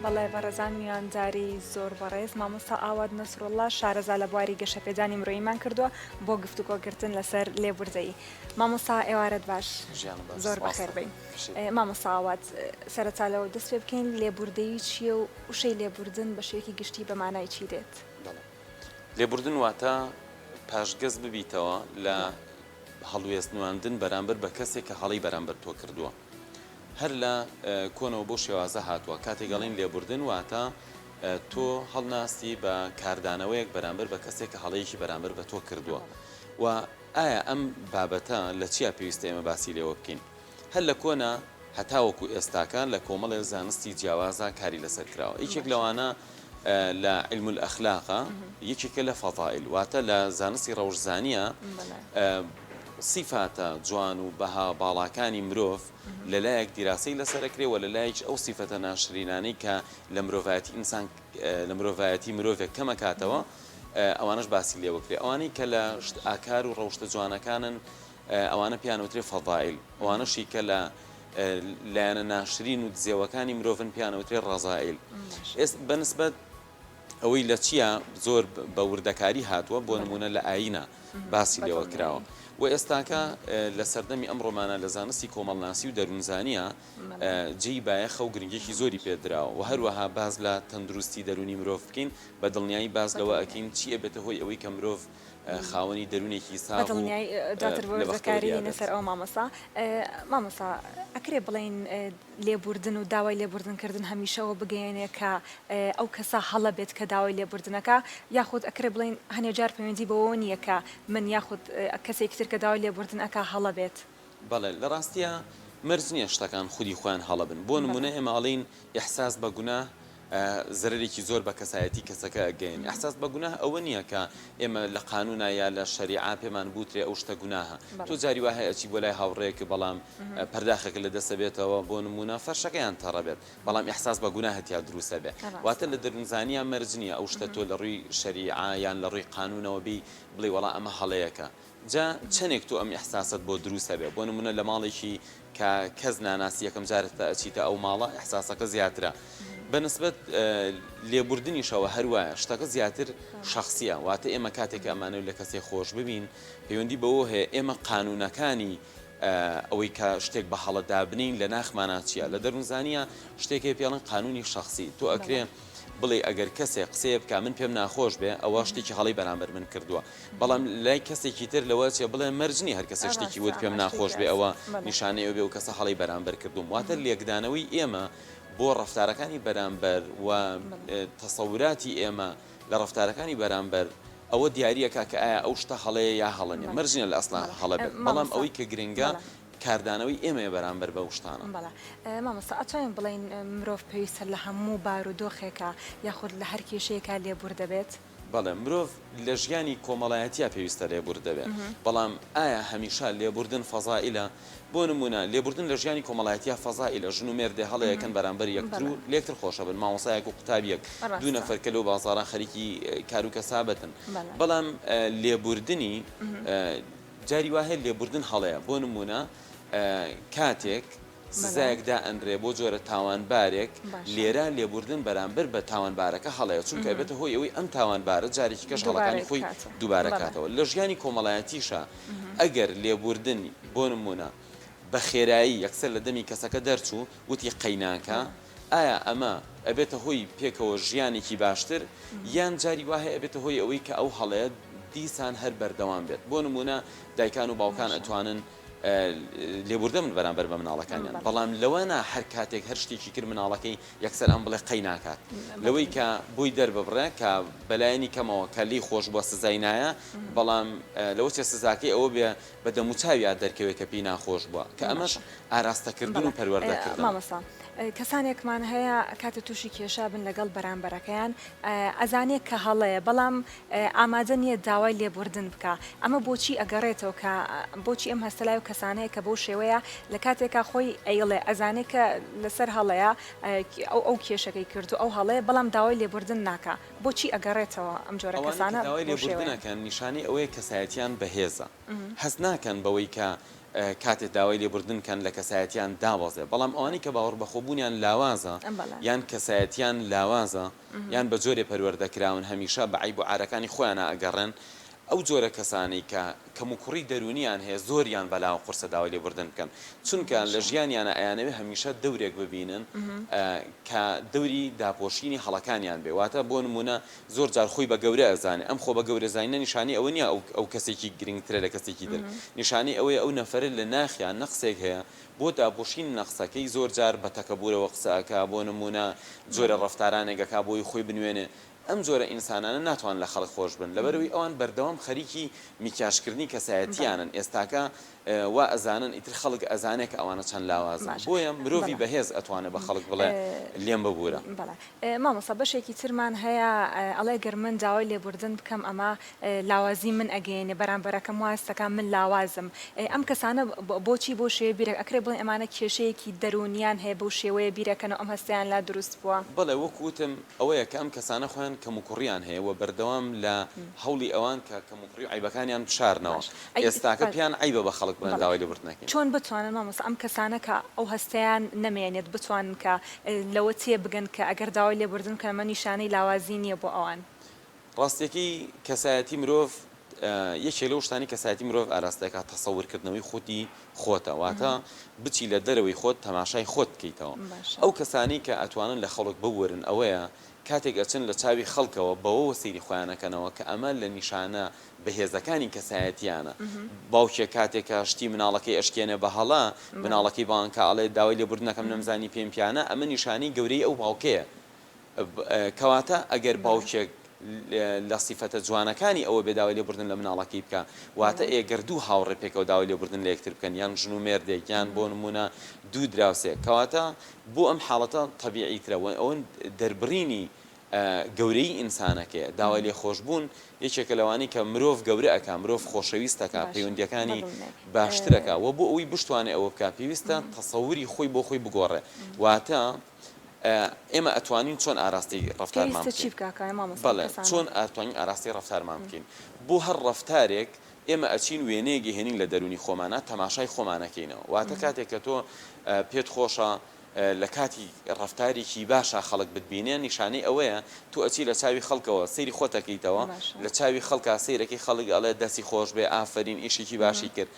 بەڵێ بەڕێزان میوانجاری زۆر بەڕێز مامۆستا ئاواد نەسڕۆڵڵا شارەزا لە بواری گەشەپێدانی مرۆیمان کردووە بۆ گفتوگۆگرتن لەسەر لێبوردەیی. مامۆستا ئێوارەت باش زۆر بەخێر بین. مامۆستا ئاواد سەرەتالەوە دەست پێ بکەین لێبوردەیی چییە و وشەی لێبوردن بە شێوەیەکی گشتی بە مانای چی دێت؟ لێبوردن واتە پاشگەز ببیتەوە لە هەڵوێستنواندن بەرامبەر بە کەسێک کە هەڵی بەرامبەر تۆ کردووە. هەر لە کۆنەوە بۆ شێوازە هاتووە کاتێگەڵین لێبوردن واتە تۆ هەڵناستی بە کاردانەوەیەک بەرامبەر بە کەسێک کە هەڵەیەکی بەرامبەر بە تۆ کردووە و ئایا ئەم بابەتە لە چیا پێویستە ئێمە باسی لێوە بکەین؟ هەر لە کۆنا هەتاوەکو ئێستاکان لە کۆمەڵێ زانستی جیاوازە کاری لەسەر کراوە. یەکێک لەوانە لە علم الأخلاقە یەکێکە لە فەضائل واتە لە زانستی ڕەوشزانیە سیفاتە جوان و بەها باڵاکانی مرۆڤ لەلایەک دیراسی لەسەرەکرێ و لەلایەک ئەو سیفەتە ناشرینانەی کە لە مرۆڤایەتی ئینسان لە مرۆڤایەتی مرۆڤێک کەمەکاتەوە ئەوانش باسی لێوەکرێ. ئەوانەی کە لە ئاکار و ڕەوشتە جوانەکانن ئەوانە پیانەوترێ فەضائل، ئەوانەشی کە لە لایەنە ناشرین و دزێوەکانی مرۆڤن پیانەوترێ ڕەزائل. بەنسبەت ئەوەی لە چییە زۆر بە وردەکاری هاتووە بۆ نمونە لە ئاینە باسی لێوە کراوە و ئێستاکە لە سەردەمی ئەم ڕۆمانە لە زانستی کۆمەڵناسی و دەروونزانیە جێی بایەخە و گرنگێکی زۆری پێدراوە و هەروەها باز لە تەندروستی دەرونی مرۆڤ بکەین بە دڵنیایی باز لەوە ئەکەین چی ئەبێتە هۆی ئەوەی کە مرۆڤ خاوەنی دەرونێکی ساغ و زەکاری لەسەر ئەو مامۆستا ئەکرێ بڵێن لێبوردن و داوای لێبوردنکردن هەمیشەوە بگەیەنێ کە ئەو کەسە هەڵە بێت کە داوای لێبوردنەکە یاخود ئەکرێ بڵێن هەنێجار پەیوەندی بەوە نییە کە من یاخود کەسێکی تر کە داوای لێبوردن ئەکا هەڵە بێت. بەڵێ لە ڕاستیە مەرج نییە شتەکان خودی خۆیان هەڵە بن. بۆ نمونە ئێمە ئەڵێن ئیحساس بە گوناه زەرێکی زۆر بە کەسایەتی کەسەکە ئەگەین. ئەحساس بە گوناه ئەوە نییە کە ئێمە لە قانونا یا لە شەریعا پێمان بوترێ ئەو شتە گوناهە. تۆ جاری وایە ئەچی بۆ لای هاوڕێیەک بەڵام پەرداخێک لە دەستە بێتەوە بۆ نمونە فەرشەکەیان تەڕە بێت بەڵام ئیحساس بە گوناهت یا دروستە بێت. واتە لە دەروونزانیە مەرج نییە ئەو شتە تۆ لە ڕووی شەریعا یان لە ڕووی قانونەوە بی بڵێ وەڵا ئەمە هەڵەیەکە. جا چەندێک تۆ ئەم ئیحساسات بۆ دروستە بێت بۆ نمونە لە ماڵێکی کە کەس ناناسی یەکەم جارێتە ئەچیتە ئەو ماڵە ئیحساسەکە زیاترە. بەنسبەت لێبوردنیشەوە هەروایە شتەکە زیاتر شخصیە واتە ئێمە کاتێک ئەمانە لە کەسێک خۆش ببین پەیوەندی بەوە هەیە ئێمە قانونەکانی ئەوەی کە شتێک بە هەڵەدا بنین لە ناخمانە چیە لە دەروونزانیە شتێکی پێڵن قانونی شخصی تۆ ئەکرێ بڵێ ئەگەر کەسێک قسەیە بکە من پێم ناخۆش بێ ئەوە شتێکی هەڵی بەرامبەر من کردووە بەڵام لای کەسێکی تر لەوە چێ بڵێ مەرجنی هەر کەسە شتێکی وت پێم ناخۆش بێ ئەوە نیشانەیە بێ و کەسە هەڵی بەرامبەر کردوم واتە لێکدانەوەی ئێمە بۆ ڕەفتارەکانی بەرامبەر و تەسەوراتی ئێمە لە ڕەفتارەکانی بەرامبەر ئەوە دیاریەکە کە ئایا ئەو شتە هەڵەیە یا هەڵەنیە مەرجینە لە ئەسڵان هەڵە بێت بەڵام ئەوەی کە گرنگە کاردانەوەی ئێمە بەرامبەر بە شتانە. مامۆستا ئەتوانین بڵێن مرۆڤ پێویستە لە هەموو بار و دۆخێکە یاخود لە هەر کێشەیەکە لێبور دەبێت؟ بەڵێ مرۆڤ لە ژیانی کۆمەڵایەتیە پێویستە لێبور دەبێت بەڵام ئایا هەمیشە لێبوردن فەزائیلە؟ بۆ نمونە لێبوردن لە ژیانی کۆمەڵایەتیە فەزائیلە ژن و مێردێ هەڵەیەکەن بەرامبەر یەکتر و لێکتر خۆشە بن مامۆسایەک و قوتابیەک دوو نەفەر کە لەو بازاڕە خەریکی کار و کەسابەتن بەڵام لێبوردنی جاری وایە لێبوردن هەڵەیە بۆ نمونە کاتێک سزایەکدا ئەندرێ بۆ جۆرە تاوانبارێک لێرە لێبوردن بەرامبەر بە تاوانبارەکە هەڵەیە چونکە بێتە هۆی ئەوەی ئەم تاوانبارە جارێکی کەش هەڵەکانی خۆی دووبارە کاتەوە لە ژیانی کۆمەڵایەتیشە ئەگەر لێبوردن بۆ نمونە بە خێرایی یەکسەر لە دەمی کەسەکە دەرچوو وتی قەیناکە ئایا ئەمە ئەبێتە هۆی پێکەوە ژیانێکی باشتر یان جاری وایە ئەبێتە هۆی ئەوەی کە ئەو هەڵەیە دیسان هەر بەردەوام بێت بۆ نمونە دایکان و باوکان ئەتوانن لێبوردە من بەرامبەر بە مناڵەکانیان بەڵام لەوەنا هەر کاتێک هەر شتێکی کرد مناڵەکەی یەکسەر ئەم بڵێ قەی ناکات لەوەی کە بۆی دەرببڕێ کە بەلایەنی کەمەوە کە لی خۆش بووە سزای نایە بەڵام لەوە چێ سزاکەی ئەوە بێ بە دەموچاویان دەرکەوێت کە پێی ناخۆش بووە کە ئەمەش ئاراستەکردن و پەروەردەکردن. کەسانێکمان هەیە کاتە تووشی کێشا بن لەگەڵ بەرامبەرەکەیان ئەزانێت کە هەڵەیە بەڵام ئامادە نییە داوای لێبوردن بکە ئەمە بۆچی ئەگەڕێتەوە کە بۆچی ئەم هەستەلای و کەسانەیە کە بۆ شێوەیە لە کاتێکا خۆی ئەیڵێ ئەزانێت کە لەسەر هەڵەیە ئەو کێشەکەی کردو ئەو هەڵەیە بەڵام داوای لێبوردن ناکە بۆچی ئەگەڕێتەوە ئەم جۆرە کەسانە داوای لێبوردنەکەن نیشانەی ئەوەیە کەسایەتیان بەهێزە هەست ناکەن بەوەی کە کاتێک داوای لێبوردنکەن لە کەسایەتیان داوازێ بەڵام ئەوانی کە باوەڕ بەخۆبوونیان لاوازە یان کەسایەتیان لاوازە یان بە جۆرێ پەروەردەکراون هەمیشە بە عیب و عارەکانی خۆیانە ئەگەڕێن ئەو جۆرە کەسانی کە کەم و کوڕی دەرونیان هەیە زۆریان بەلاوە قورسە داوای لێبوردن بکەن چونکە لە ژیانیانە ئەیانەوێ هەمیشە دەورێک ببینن کە دەوری داپۆشینی هەڵەکانیان بێ واتە بۆ نمونە زۆر جار خۆی بە گەورە ئەزانێ ئەم خۆ بە گەورە زانینە نیشانی ئەوە نیە ئەو کەسێکی گرنگترە لە کەسێکی در نیشانی ئەوەیە ئەو نەفرە لە ناخیان نەقسێک هەیە بۆ داپۆشین نەقسەکەی زۆر جار بە تەکەبورەوە قسەکە بۆ نمونە جۆرە ڕەفتارانێکەکە بۆی خۆی بنوێنێ ئەم جۆرە ئینسانانە ناتوان لە خەڵک خۆش بن لەبەرەوەی ئەوان بەردەوام خەریکی میکاشکردنی کەسایەتیانن ئێستاکە وا ئەزانن ئیتر خەڵک ئەزانێک ئەوانە چەند لاوازن بۆیە مرۆڤی بەهێز ئەتوانێت بە خەڵک بڵێ لێم ببوورە مامۆستا بەشێکی ترمان هەیە ئەڵێ گەر من داوای لێبوردن بکەم ئەمە لاوازی من ئەگەێنێ بەرامبەرەکەم وازەکە من لاوازم ئەم کەسانە بۆچی بۆ شێوە بیرێک ئەکرێ بڵێن ئەمانە کێشەیەکی دەرونیان هەیە بەو شێوەیە بیرەکەنەوە ئەم هەستیان لا دروست بووە بەڵێ وەکوتم ئەوەیە کە ئەم کەسانە خۆیان کەم و کوڕیان هەیە و بەردەوام لە هەوڵی ئەوان کە کەم و کوڕی عیبەکانیان بشارنەوە ئێستاکە پیان عیبە بە خەڵک بڵێن داوای لێبوردنەکەن چۆن بتوانن مامۆستا ئەم کەسانە کە ئەو هەستیان نەمێنێت بتوانن کە لەوە تێ بگەن کە ئەگەر داوای لێبوردن کە ئەمە نیشانەی لاوازی نییە بۆ ئەوان ڕاستیەکەی کەسایەتی مرۆڤ یەکێک لەو شتانی کەسایەتی مرۆڤ ئاراستەکە تەسەورکردنەوەی خۆتی خۆتە واتە بچی لە دەرەوەی خۆت تەماشای خۆت بکەیتەوە ئەو کەسانی کە ئەتوانن لە خەڵک ببورن ئەوەیە کاتێک ئەچن لە چاوی خەڵکەوە بەوە سەیری خۆیانەکەنەوە کە ئەمە لە نیشانە بەهێزەکانی کەسایەتیانە باوکێک کاتێکە شتی مناڵەکەی ئەشکێنێ بە هەڵا مناڵەکەی باوانکە ئەڵێ داوای لێبوردنەکەم نەمزانی پێم پیانە ئەمە نیشانی گەورەی ئەو باوکەیە کەواتە ئەگەر باوکێک لە سیفەتە جوانەکانی ئەوە بێداوای لێبوردن لە مناڵەکەی بکە واتە ئێگەردوو هاوڕێ پێکەوە داوای لێبوردن لە یەکتر بکەن یان ژن و مێردێک یان بۆ نمونە دوو دراوسێک کەواتە بۆ ئەم حاڵەتە تەبیعیترەوە ئەوەن دەربڕینی گەورەی ئینسانەکەیە داوای لێ خۆشبوون یەکێکە لەوانی کە مرۆڤ گەورە ئەکا مرۆڤ خۆشەویستەکە پەیوەندیەکانی باشترەکە و بۆ ئەوەی بشتوانێ ئەوە بکە پێویستە تەسەووری خۆی بۆ خۆی بگۆڕێ واتە ئێمە ئەتوانین چۆن ئاراستی ڕەفتارمان بڵێ چۆن ئەتوانین ئاراستی ڕەفتارمان بکەین بۆ هەر ڕەفتارێک ئێمە ئەچین وێنەیەکی هێنین لە دەرونی خۆمانە تەماشای خۆمانەکەینەوە واتە کاتێک کە تۆ پێت خۆشە لە کاتی ڕەفتارێکی باشە خەڵک بتبینێ نیشانەی ئەوەیە تو ئەچی لە چاوی خەڵکەوە سەیری خۆتەکەیتەوە لە چاوی خەڵکە سەیرەکەی خەڵک ئەڵێ دەستی خۆش بێ ئافرین ئیشێکی باشی کرد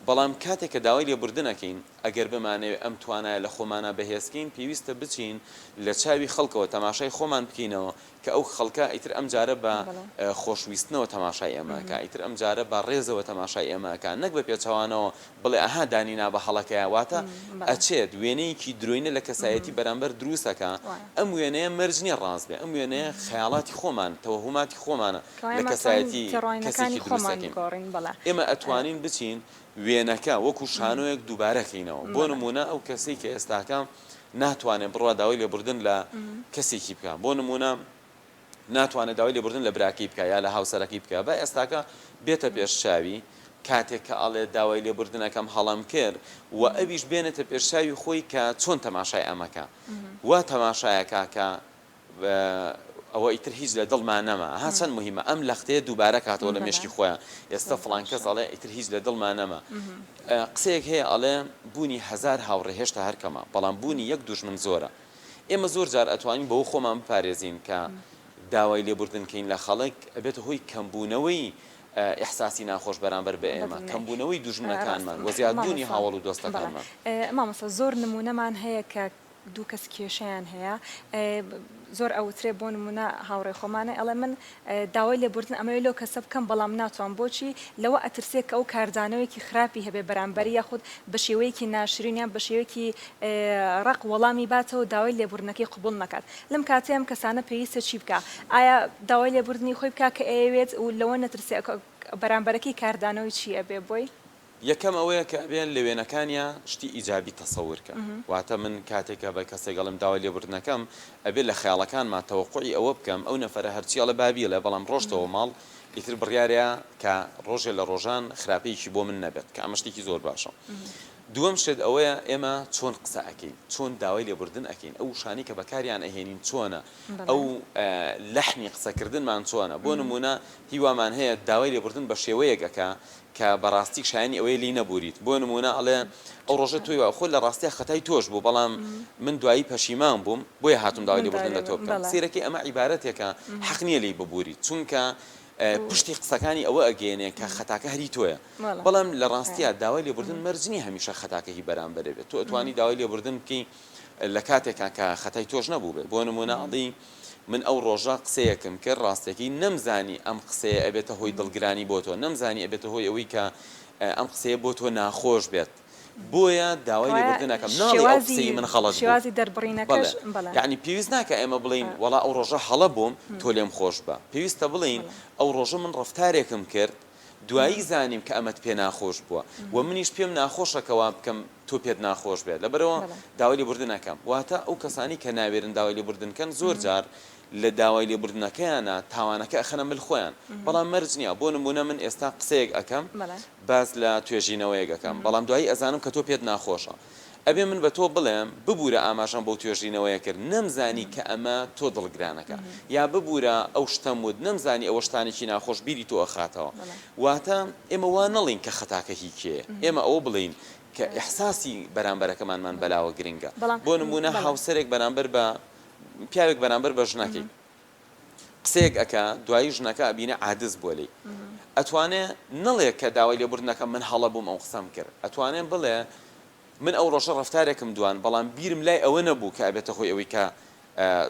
بەڵام کاتێک کە داوای لێبوردنەکەین ئەگەر بمانێت ئەم توانایە لە خۆمانە بەهێزکەین پێویستە بچین لە چاوی خەڵکەوە تەماشای خۆمان بکەینەوە کە ئەو خەڵکە ئیتر ئەم جارە بە خۆشویستنەوە تەماشای ئێمەکە ئیتر ئەم جارە بە ڕێزەوە تەماشای ئێمەکە نەک بە پێچەوانەوە بڵێ ئەها دانینا بە هەڵەکەیە واتە ئەچێت وێنەیەکی درۆینە لە کەسایەتی بەرامبەر دروستەکە ئەم وێنەیە مەرج نییە ڕاست بێ ئەم وێنەیە خەیاڵاتی خۆمان تەوەهوماتی خۆمانە لە کەسایەتی کەسێکی دروستەکەین ئێمە ئەتوانین بچین وێنەکە وەکو شانۆیەک دووبارەکەینەوە بۆ نمونە ئەو کەسێک کە ئێستاکە ناتوانێت بڕوا داوای لێبوردن لە کەسێکی بکە بۆ نمونە ناتوانێت داوای لێبوردن لە براکەی بکە یا لە هاوسەرەکەی بکە بە ئێستاکە بێتە پێشچاوی کاتێک کە ئەڵێ داوای لێبوردنەکەم هەڵام کرد و ئەویش بێنێتە پێشچاوی خۆی کە چۆن تەماشای ئەمەکە وا تەماشایەکە کە ئەوە ئیتر هیچ لە دڵمان نەما ها چەند مهمە ئەم لەختەیە دووبارە کاتەوە لە مێشکی خۆیان ئێستا فڵان کەس ئەڵێ ئیتر هیچ لە دڵمان نەما قسەیەک هەیە ئەڵێ بوونی هەزار هاوڕێ هێشتا هەرکەمە بەڵام بوونی یەک دوژمن زۆرە ئێمە زۆر جار ئەتوانین بەوە خۆمان بپارێزین کە داوای لێبوردنکەین لە خەڵک ئەبێتە هۆی کەمبوونەوەی ئیحساسی ناخۆش بەرامبەر بە ئێمە کەمبوونەوەی دوژمنەکانمان و زیادبوونی هاوڵ و دۆستەکانمان مامۆستا زۆر نمونەمان هەیە کە دوو کەس کێشەیان هەیە زۆر ئەوترێ بۆ نمونە هاوڕێ خۆمانە ئەڵێ من داوای لێبوردن ئەمەوێت لەو کەسە بکەم بەڵام ناتوان بۆچی لەوە ئەترسێت کە ئەو کاردانەوەیکی خراپی هەبێ بەرامبەری یاخود بە شێوەیەکی ناشرینیان بە شێوەیەکی ڕق وەڵامی باتەوە داوای لێبوردنەکەی قبول نەکات لەم کاتێ ئەم کەسانە پێویستە چی بکە ئایا داوای لێبوردنی خۆی بکە کە ئەوێت و لەوە نەترسێ بەرامبەرەکەی کاردانەوەی چی ئەبێ بۆی یەکەم ئەوەیە کە بێن لە وێنەکانیان شتی ئیجابی تەسەورکە واتە من کاتێکە بە کەسێک گەڵم داوای لێبوردنەکەم ئەبێت لە خەیاڵەکانمان تەوەقوعی ئەوە بکەم ئەو نەفەرە هەرچیاڵە بابیە لە بەڵام ڕۆژتەوە ماڵ ئیتر بڕیارەیە کە ڕۆژێ لە ڕۆژان خراپەیەکی بۆ من نەبێت کە ئەمە شتێکی زۆر باشە دووەم شت ئەوەیە ئێمە چۆن قسە ئەەکەین چۆن داوای لێبوردن ئەەکەین ئەو شانی کە بەکاریان ئەهێنین چۆنە ئەو لەحنی قسەکردنمان چۆنە بۆ نمونە هیوامان هەیە داوای لێبوردن بە شێوەیەکەکە کە بەڕاستی شایانی ئەوەی لی نەبووریت بۆ نمونە ئەڵێ ئەو ڕۆژە توی خۆ لە ڕاستیە خەتای تۆش بوو بەڵام من دوایی پەشیمان بووم بۆیە هاتوم داوای لێبوردن لە تۆ بکەم سیرەکەی ئەمە عیبارەتێکە حەق نییە لی ببووری چونکە پشتی قسەکانی ئەوە ئەگەێنێ کە خەتاکە هەری تۆیە بەڵام لە ڕاستیە داوای لێبوردن مەرجنی هەمیشە خەتاکەهی بەرامبەر بێت تۆ ئەتوانی داوای لێبوردن بکەی لە کاتێکا کە خەتای تۆش نەبوو بێت بۆ نمونە ئەڵی من ئەو ڕۆژە قسەیەکم کرد ڕاستێکی نەمزانی ئەم قسەیە ئەبێتە هۆی دڵگرانی بۆ تۆ نەمزانی ئەبێتە هۆی ئەوەی کە ئەم قسەیە بۆ تۆ ناخۆش بێت بۆیە داوای لێبوردنەکەم ناڵی ئەو قسەی من خەڵەت شێوازی دەربڕینەکەش یعنی پێویست ناکە ئێمە بڵین وەڵا ئەو ڕۆژە هەڵە بووم تۆ لێم خۆش بە پێویستە بڵین ئەو ڕۆژە من ڕەفتارێکم کرد دوایی زانیم کە ئەمەت پێ ناخۆش بووە و منیش پێم ناخۆشەکەوا بکەم تۆ پێت ناخۆش بێت لەبەرەوە داوای لێبوردنەکەم واتە ئەو کەسانی کە ناوێرن داوای لێبوردنکەن زۆر جار لە داوای لێبوردنەکەیانە تاوانەکە ئەخەنە مل خۆیان بەڵام مەرج نییە بۆ نمونە من ئێستا قسەیەک ئەەکەم باز لە توێژینەوەیەک ئەەکەم بەڵام دوایی ئەزانم کە تۆ پێت ناخۆشە ئەبێ من بە تۆ بڵێم ببوورە ئاماژەم بەو توێژینەوەیە کرد نەمزانی کە ئەمە تۆ دڵگرانەکە یا ببوورە ئەو شتەم ود نەمزانی ئەوە شتانێکی ناخۆش بیری تۆ ئەخاتەوە واتە ئێمە وا نەڵین کە خەتاکە هی کێ ئێمە ئەوە بڵین کە ئیحساسی بەرامبەرەکەمانمان بەلاوە گرنگە بۆ نمونە هاوسەرێک بەرامبەر بە پیاوێک بەرامبەر بە ژنەکەی قسەیەک ئەکا دوایی ژنەکە ئەبینە عادز بۆ لی ئەتوانێ نەڵێ کە داوای لێبوردنەکە من هەڵە بووم ئەو قسەم کرد ئەتوانێن بڵێ من ئەو ڕۆژە ڕەفتارێکم دوان بەڵام بیرم لای ئەوە نەبوو کە ئەبێتە خۆی ئەوەی کە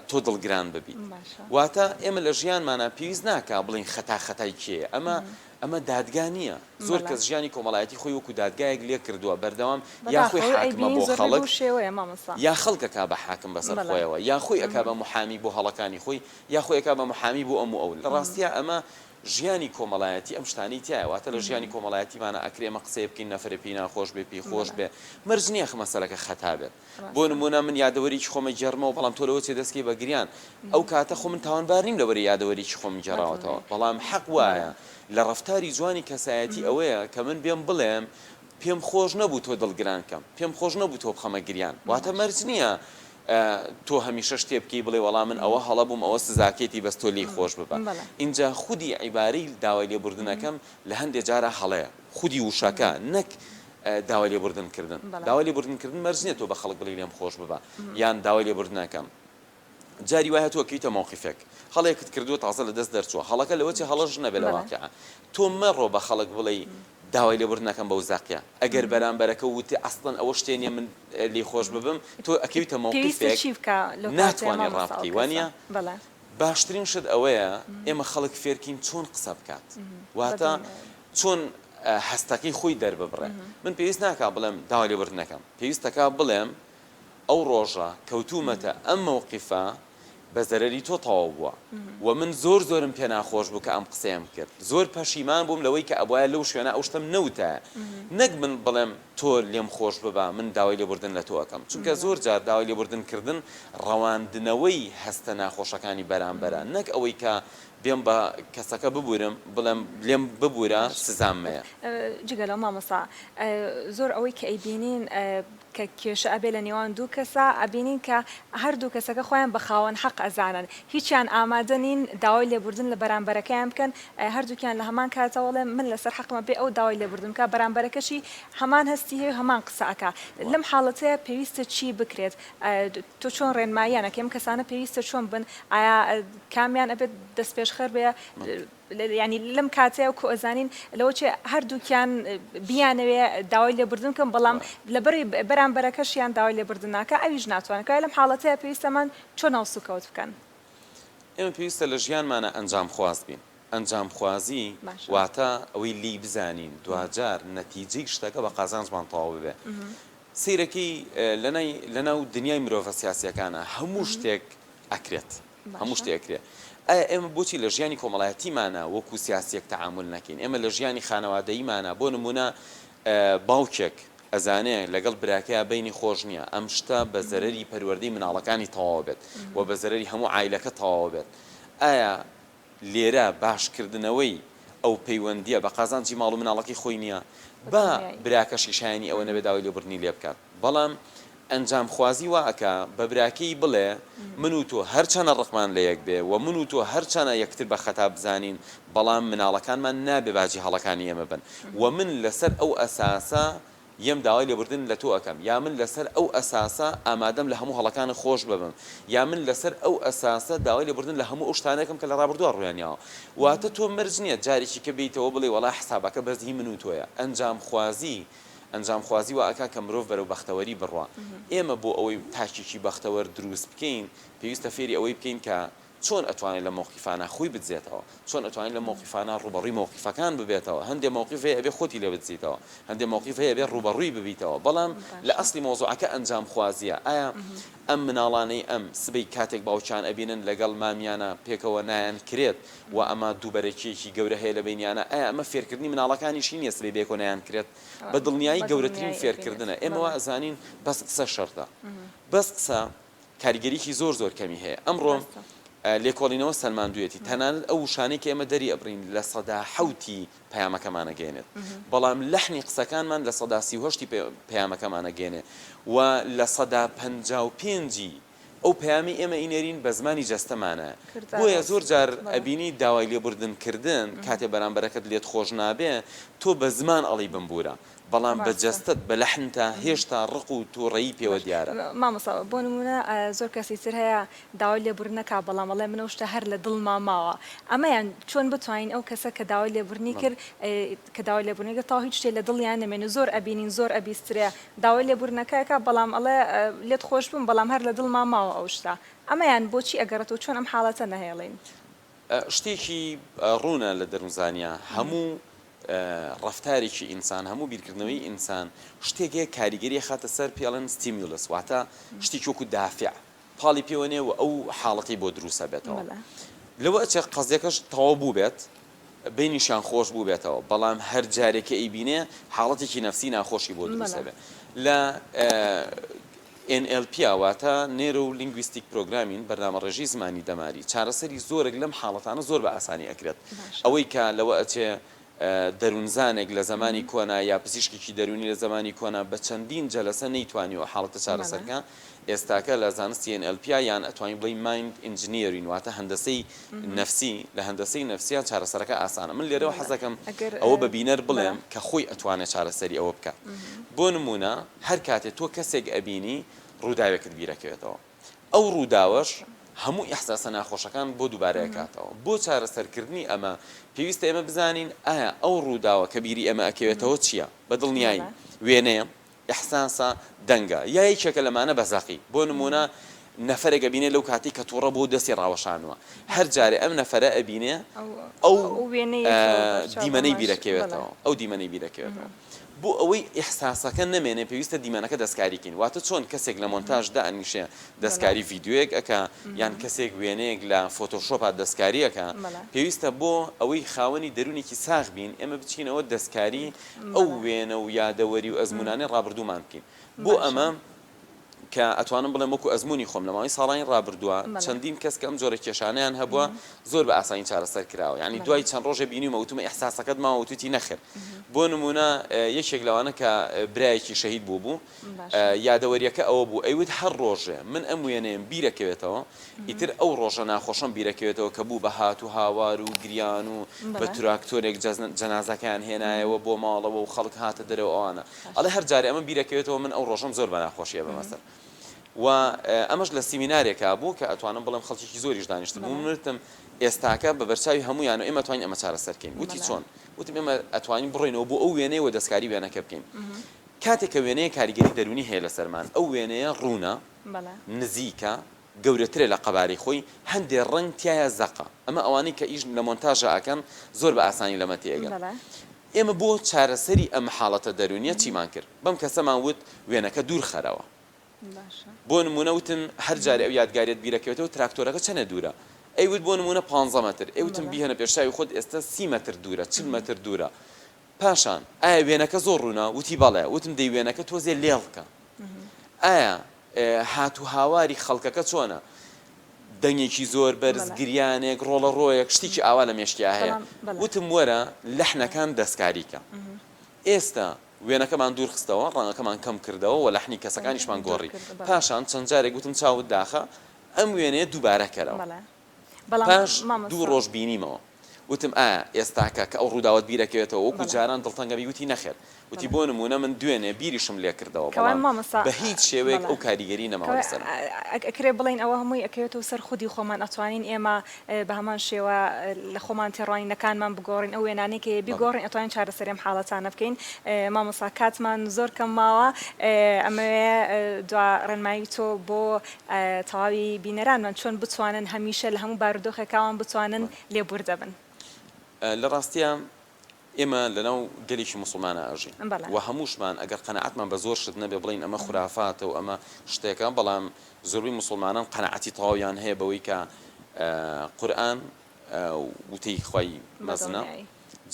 تۆ دڵگران ببیت واتە ئێمە لە ژیانمانە پێویست ناکە بڵین خەتای کێ ئەمە دادگا نییە زۆر کەس ژیانی کۆمەڵایەتی خۆی وەکو دادگایەک لێ کردووە بەردەوام یاخۆی حاکمە بۆ خەڵک یا خەڵکەکە بە حاکم بەسەر خۆیەوە یا خۆی ئەکا بە محامی بۆ هەڵەکانی خۆی یا خۆی ئەکا بە محامی بۆ ئەم و ئەو لە ڕاستیە ئەمە ژیانی کۆمەڵایەتی ئەم شتانی تایە واتە لە ژیانی کۆمەڵایەتیمانە ئەکرێمە قسەی بکەین نەفرە پێی ناخۆش بێ پێی خۆش بێ مەرج نییە مەسەلەکە خەتا بێت بۆ نمونە من یادەوەریی خۆمە جەرمەوە بەڵام تۆ لەوە چێ دەستکەی بە گریان ئەو کاتە خۆ من تاوانبار نیم لەوەری یادەوەریی خۆم جێڕاوەتەوە بەڵام حەق وایە لە ڕەفتاری جوانی کەسایەتی ئەوەیە کە من بێم بڵێم پێم خۆش نەبوو تۆ دڵگرانکەم پێم خۆش نەبوو تۆ بخەمە گریان واتە مەرج نییە تۆ هەمیشە شتێ بکەی بڵێ وەڵام من ئەوە هەڵە بووم ئەوە سزاکێتی بەس تۆ لی خۆش ببە اینجا خودی عیبارەی داوای لێبوردنەکەم لە هەندێک جارە هەڵەیە خودی وشەکە نەک داوای لێبوردنکردن داوای لێبوردنکردن مەرج نییە تۆ بە خەڵک بڵێ لێم خۆش ببە یان داوای لێبوردنەکەم جاری وایە تۆ کەیتە مووقیفێک هەڵەیەکت کردووە تازە لە دەست دەرچووە هەڵەکە لەوە چێ هەڵەش نەبێت لە واقعە تۆ مەڕۆ بە خەڵک بڵێ داوای لێبوردنەکەم بەو زاقیە ئەگەر بەرامبەرەکە وتی ئەسڵەن ئەوە شتێنیە من لی خۆش ببم تۆ ئەکەویتە مووقیفێک ناتوانێت ڕابکەی وانە باشترین شت ئەوەیە ئێمە خەڵک فێرکین چۆن قسە بکات واتە چۆن هەستەکەی خۆی دەرببڕێ من پێویست ناکا بڵێم داوای لێبوردنەکەم پێویستەکە بڵێم ئەو ڕۆژە کەوتومەتە ئەم مووقیفە بە زەرەری تۆ تەواو بووە و من زۆرم پێ ناخۆش بوو کە ئەم قسەیەم کرد زۆر پەشیمان بووم لەوەی کە ئەوایە لەو شوێنە ئەو شتم نەوتە نەک من بڵێم تۆ لێم خۆش ببە من داوای لێبوردن لە تۆ ئەەکەم چونکە زۆر جار داوای لێبوردنکردن ڕەواندنەوەی هەستە ناخۆشەکانی بەرامبەرە نەک ئەوەی کە بێم بە کەسەکە ببورم بڵێم لێم ببوورە سزامەیە جگەلە مامەسا زۆر ئەوەی کە ئەیبینین کە کێشە ئەبێ لە نێوان دوو کەسە ئەبینین کە هەردوو کەسەکە خۆیان بە خاوەن حەق ئەزانن هیچیان ئامادە نین داوای لێبوردن لە بەرامبەرەکەیان بکەن هەردووکیان لە هەمان کاتەوەڵێ من لەسەر حەقمە بێ ئەو داوای لێبوردن کە بەرامبەرەکەشی هەمان هەستی هەیە هەمان قسەکە لەم حاڵەتەیە پێویستە چی بکرێت تۆ چۆن ڕێنماییانەکە ئەم کەسانە پێویستە چۆن بن ئایا کامیان ئەبێت دەست پێشخەر بێ ینی لەم کاتەیە و کۆزانین لەوە چێ هەردووکیان بیانەوێ داوای لێبوردن کەم بەڵام لەبەری بەرامبەرەکەشیان داوای لێبوردن ناکە ئەویش ناتوانێت لەم حاڵەتەیە پێویستەمان چۆن هەڵسوکەوت بکەن ئێمە پێویستە لە ژیانمانە ئەنجام خواست بین ئەنجام خوازی واتە ئەوەی لی بزانین دوجار نەتیجەی شتەکە بە قازانجمان تەواو ببێ سیرەکەی لەناو دنیای مرۆڤە سیاسیەکانە هەموو شتێک ئەکرێت هەموو شتێک ئەکرێت ئێمە بۆچی لە ژیانی کۆمەڵایەتیمانە وەکو سیاسیەک تەعامل نەکەین ئێمە لە ژیانی خانەوادەییمانە بۆ نمونە باوکێک ئەزانێ لەگەڵ براکەیە بینی خۆش نییە ئەم شتە بە زەرەری پەروەردەی مناڵەکانی تەواو بێت و بە زەرەری هەموو عایلەکە تەواو بێت ئایا لێرە باشکردنەوەی ئەو پەیوەندیە بە قازانجی ماڵ و مناڵەکەی خۆی نییە با براکەشی شایانی ئەوە نەبێ داوای لێبوردنی لێ بکات بەڵام ئەنجام خوازی واکە بە براکەی بڵێ من و تۆ هەرچەنە ڕقمان لە یەک بێ و من و تۆ هەرچەنە یەکتر بە خەتا بزانین بەڵام مناڵەکانمان نابێ باجی هەڵەکانی ئێمە بن و من لەسەر ئەو ئەساسە یەم داوای لێبوردن لە تۆ ئەەکەم یا من لەسەر ئەو ئەساسە ئامادەم لە هەموو هەڵەکان خۆش ببم یا من لەسەر ئەو ئەساسە داوای لێبوردن لە هەموو ئەو شتانەکەم کە لە ڕابردووە ڕوێنیاوە واتە تۆ مەرج نییە جارێکی کە بیتەوە بڵێ وەڵا حسابەکە بەرزی من و تۆیە ئەنجام خوازی واکە کە مرۆڤ بەرەو بەختەوەری بڕوا ئێمە بۆ ئەوەی تاکێکی بەختەوەر دروست بکەین پێویستە فێری ئەوەی بکەین کە چۆن ئەتوانین لە موقیفانە خۆی بجێتەوە چۆن ئەتوانین لە موقیفانە ڕوبەڕووی موقیفەکان ببێتەوە هەندێک موقیف هەیە ئەبێ خۆتی لێ بچیتەوە هەندێک موقیف هەیە ئەبێ ڕوبەڕووی ببیتەوە بەڵام لە ئەسلی مۆزوعەکە ئەنجام خوازیە ئایا ئەم مناڵانەی ئەم سبەی کاتێک باوچان ئەبینن لەگەڵ مامیانە پێکەوە نایان کرێت و ئەمە دووبەرەکیێکی گەورە هەیە لە بینیانە ئایا ئەمە فێرکردنی مناڵەکانیشی نییە سبەی بێکۆ نایان کرێت بە دڵنیایی گەورەترین فێرکردنە ئێمەوە ئەزانین بەس قسە شەرتە بەس قسە کاریگەریکی زۆر کەمی هەیە ئەمڕۆ لێکۆڵینەوە سەلماندوویەتی تەنانەت ئەو شانەی کە ئێمە دەری ئەبڕین لە سەدا حەوتی پەیامەکەمانەگەێنێت بەڵام لەحنی قسەکانمان لە سەدا سیهۆشتی پەیامەکەمانەگەێنێ و لە سەدا 55 ئەو پەیامی ئێمە ئینێرین بە زمانی جەستەمانە بۆیە زۆر جار ئەبینی داوای لێبوردنکردن کاتێ بەرامبەرەکەت لێت خۆش نابێ تۆ بە زمان ئەڵی بمبورە بەڵام بە جەستت بە لەحنتا هێشتا ڕق و تووڕەیی پێوە دیارە مامۆستا بۆ نمونە زۆر کەسی تر هەیە داوای لێبوردنەکە بەڵام ئەڵێ منە شتە هەر لە دڵما ماوە ئەمەیان چۆن بتوانین ئەو کەسە کە داوای لێبوردنی کرد کە داوای لێبوردنەکە تا هیچ شتێ لە دڵیان نەمێنێ زۆر ئەبینین زۆر ئەبیسترێ داوای لێبوردنەکەیەکە بەڵام ئەڵێ لێت خۆش بووم بەڵام هەر لە دڵما ماوە ئەو شتە ئەمەیان بۆچی ئەگەڕێتەوە چۆن ئەم حاڵەتە نەهێڵین شتێکی ڕوونە لە دەروونزانیا هەموو ڕفتارێکی ئینسان هەموو بیرکردنەوەی ئینسان شتێکەیە کاریگەری خاتە سەر پێڵەن ستیمیولس واتە شتێکی وەکو دافع پاڵی پێوەنێ و ئەو حاڵەتی بۆ دروستە بێتەوە لەوە ئەچێ قەزیەکەش تەواو بوو بێت بینیشان خۆش بوو بێتەوە بەڵام هەر جارێکە ئەیبینێ حاڵەتێکی نەفسی ناخۆشی بۆ دروستە بێت لە NLP واتە نێرۆ لینگویستیک پرۆگرامین بەرنامەڕێژی زمانی دەماری چارەسەری زۆرێک لەم حاڵەتانە زۆر بە ئاسانی ئەکرێت ئەوەی کە لەوە ئەچێ دەروونزانێک لە زمانی کۆنا یا پزیشکێکی دەرونی لە زمانی کۆنا بە چەندین جەلەسە نەیتوانیەوە حاڵەتە چارەسەرکە ئێستاکە لە زانستی NLP یان ئەتوانین بڵین مایند ئینجینیەرین واتە هەندەسەی نەفسی لە هەندەسەی نەفسیە چارەسەرەکە ئاسانە من لێرەوە حەزەکەم ئەوە بە بینەر بڵێم کە خۆی ئەتوانێت چارەسەری ئەوە بکات بۆ نمونە هەر کاتێک تۆ کەسێک ئەبینی ڕووداوێکت بیرەکەوێتەوە ئەو ڕووداوەش هەموو ئیحساسە ناخۆشەکان بۆ دووبارەیەکاتەوە بۆ چارەسەرکردنی ئەمە پێویستە ئێمە بزانین ئایا ئەو ڕووداوە کە بیری ئەمە ئەکەوێتەوە چییە بە دڵنیایی وێنەیە ئیحساسە دەنگە یا یەکێکە لەمانە بەزەقی بۆ نمونە نەفرێکە بینێ لەو کاتی کە تووڕە بۆ دەستی ڕاوەشانوە هەر جارێ ئەم نەفرە ئەبینێ ئەو دیمەنەی بیرەکەوێتەوە ئەو دیمەنەی بیرەکەوێتەوە بۆ ئەوەی ئیحساسەکە نەمێنێ پێویستە دیمەنەکە دەستکاریکەین واتە چۆن کەسێک لە مۆنتاژدا ئەنیشێ دەستکاری ڤیددیوەیەک ئەکا یان کەسێک وێنەیەک لە فۆتۆشۆپات دەستکاریەکە پێویستە بۆ ئەوەی خاوەنی دەرونێکی ساغ بین ئێمە بچینەوە دەستکاری ئەو وێنە و یادەوەری و ئەزمونانەی ڕابردوومان بکەین بۆ ئەمە کە ئەتوانم بڵێم وەکو ئەزمموی خۆم لەماوەی ساڵانی ڕابردووە چەندین کەس کە ئەم جۆرە کێشانیان هەبووە زۆر بە ئاسانی چارەسەر کراوە ینی دوای چەند ڕۆژێ بینیمە وتمە ئیحساسەکەت ماوەتوتی نەخر بۆ نمونە یەکێک لەوانە کە برایەکی شەهید بوو یادەوەریەکە ئەوە بوو ئەیوت هەر ڕۆژێ من ئەم وێنەیەم بیرەکەوێتەوە ئیتر ئەو ڕۆژە ناخۆشم بیرەکەوێتەوە کە بوو بە هات و هاوار و گریان و بە تراکتۆرێک جەنازەکەیان هێنایەوە بۆ ماڵەوە و خەڵک هاتە دەرەوە ئەوانە ئەڵێ هەر جارێ ئەمە بیرەکەوێتەوە من ئەو ڕۆژەم زۆر بە ناخۆشیە بەمەسەر و ئەمەش لە سیمینارێکا بوو کە ئەتوانم بڵم خەڵکی زۆریش دانیشت بوومتم ئێستاکە بە بەرچاوی هەمویانە ئێمە توانین ئەمە چارەسەرکەین وتی چۆن وتم ئێمە ئەتوانین بڕێنەوە بۆ ئەو وێنەیەوە دەستکاری وێنەکە بکەین کاتێک کە وێنەیە کاریگەری دەرونی هەیە لەسەرمان ئەو وێنەیە ڕوونە نزیکە گەورەترە لە قەبارەی خۆی هەندێک ڕەنگ تایە زەقە ئەمە ئەوانەی کە ئیش لە مۆنتاژە ئەکەن زۆر بە ئاسانی لەمە تێگەن ئێمە بۆ چارەسەری ئەم حاڵەتە دەرونیە چیمان کرد بەم کەسەمان وت وێنەکە دوور خەرەوە بۆ نمونە وتن هەر جارێ ئەو یادگاریت بیرەکەوێتەوە تراکتۆرەکە چەنە دوورە ئەیوت بۆ نمونە 15 مەتر ئەوتم بیهێنە پێشاوی خۆت ئێستا 30 مەتر دوورە 40 مەتر دوورە پاشان ئایا وێنەکە زۆر ڕوونە وتی بەڵێ وتم دەی وێنەکە تۆزێ لێڵکە ئایا هات و هاواری خەڵکەکە چۆنە دەنگێکی زۆر بەرز گریانێک ڕۆڵە ڕۆیەک شتێکی ئاوا لە مێشکیا هەیە وتم وەرە لەحنەکان دەستکاریکە ئێستا وێنەکەمان دوور خستەوە ڕەنگەکەمان کەم کردەوە و لەحنی کەسەکانیشمان گۆڕی پاشان چەند جارێک گوتم چاوت داخە ئەم وێنەیە دووبارە کەرەوە پاش دوو ڕۆژ بینیمەوە وتم ئێستاکە کە ئەو ڕووداوت بیرەکەوێتەوە وەکو جاران دڵتەنگەبی وتی نەخێر وتی بۆ نمونە من دوێنێ بیریشم لێ کردەوە بە هیچ شێوەیەک ئەو کاریگەری نەماوە لەسەر ئەکرێ بڵین ئەوە هەمووی ئەکەوێتەوە سەر خودی خۆمان ئەتوانین ئێمە بە هەمان شێوە لە خۆمان تێڕوانینەکانمان بگۆڕین ئەو وێنانێکە بیگۆڕین ئەتوانین چارەسەرێم حاڵەتانە بکەین مامۆستا کاتمان زۆر کەم ماوە ئەمەوێ دوا ڕێنمایی تۆ بۆ تەواوی بینەرانمان چۆن بتوانن هەمیشە لە هەموو بارودۆخێکاوان بتوانن لێبوردە بن لە ڕاستیە ئێمە لەناو گەلێکی مسلمانە ئاژین و هەمووشمان ئەگەر قەنەعەتمان بە زۆر شت نەبێ بڵین ئەمە خورافاتە و ئەمە شتێکە بەڵام زۆربەی مسلمانان قەنەعەتی تەواویان هەیە بەوەی کە قورئان وتەی خۆی مەزنە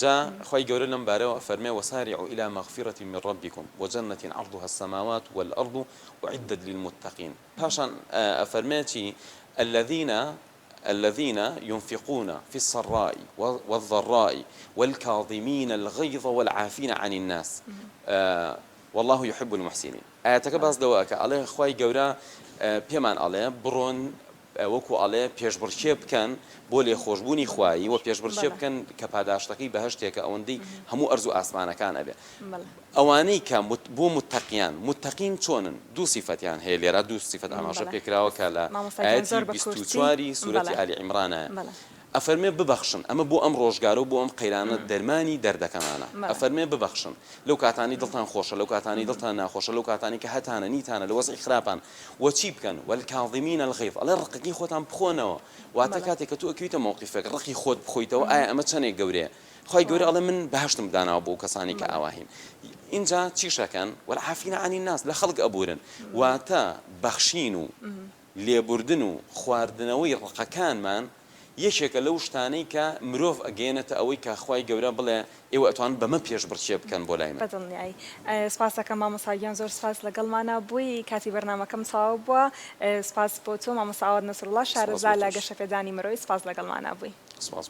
جا خۆی گەورە لەم بارەوە فەرمێ وسارعوا إلى مغفرة من ربكم وجنة عرضها السماوات والأرض أعدت للمتقين پاشان فەرمێتی الذين ينفقون في السراء والضراء والكاظمين الغيظ والعافين عن الناس والله يحب المحسنين آياتك باز دواك عليه خواي جورا بيمان عليه برون وەکو ئەڵێ پێشبڕکێ بکەن بۆ لێ خۆشببوونی خوایی و پێشبڕکێ بکەن کە پاداشتەکەی بەهشتێکە ئەوەندەی هەموو ئەرز و ئاسمانەکان ئەبێ ئەوانەی کە بۆ متتەقیان متتەقین چۆنن دوو سیفەتیان هەیە لێرە دوو سیفەت ئاماژە پێکراوە کە لە ئاەتی 24 سورەتی ئالی عیمرانە ئەفەرمێ ببەخشن ئەمە بۆ ئەم ڕۆژگارە و بۆ ئەم قەیرانە دەرمانی دەردەکەمانە ئەفەرمێ ببەخشن لەو کاتانی دڵتان خۆشە لەو کاتانی دڵتان ناخۆشە لەو کاتانی کە هەتانە نیتانە لە وەزعی خراپان وەچی بکەن والکاظمین الغیظ ئەڵێ ڕقەکەی خۆتان بخۆنەوە واتە کاتێک کە تۆ ئەکەویتە موقیفێک ڕقی خۆت بخۆیتەوە ئایا ئەمە چەندێک گەورەیە خی گەورە ئەڵێ من بەهشتم داناوە بۆ کەسانی کە ئاواهین اینجا چیشەکەن والعافین عن الناس لە خەڵک ئەبورن واتە بەخشین و لێبوردن و خواردنەوەی ڕقەکانمان یەکێکە لەو شتانەی کە مرۆڤ ئەگەێنێتە ئەوەی کە خوای گەورە بڵێ ئێوە ئەتوان بەمە پێشبڕکێ بکەن بۆ لای من بەدڵنیایی سپاسەکە مامۆستا زۆر سپاس لەگەڵمانە بووی کاتی بەرنامەکەم تەواو بووە سپاس بۆ تۆ مامۆستا ئاواد نەسروڵڵا شارەزا لە گەشەپێدانی مرۆی سپاس لەگەڵمانە بووی.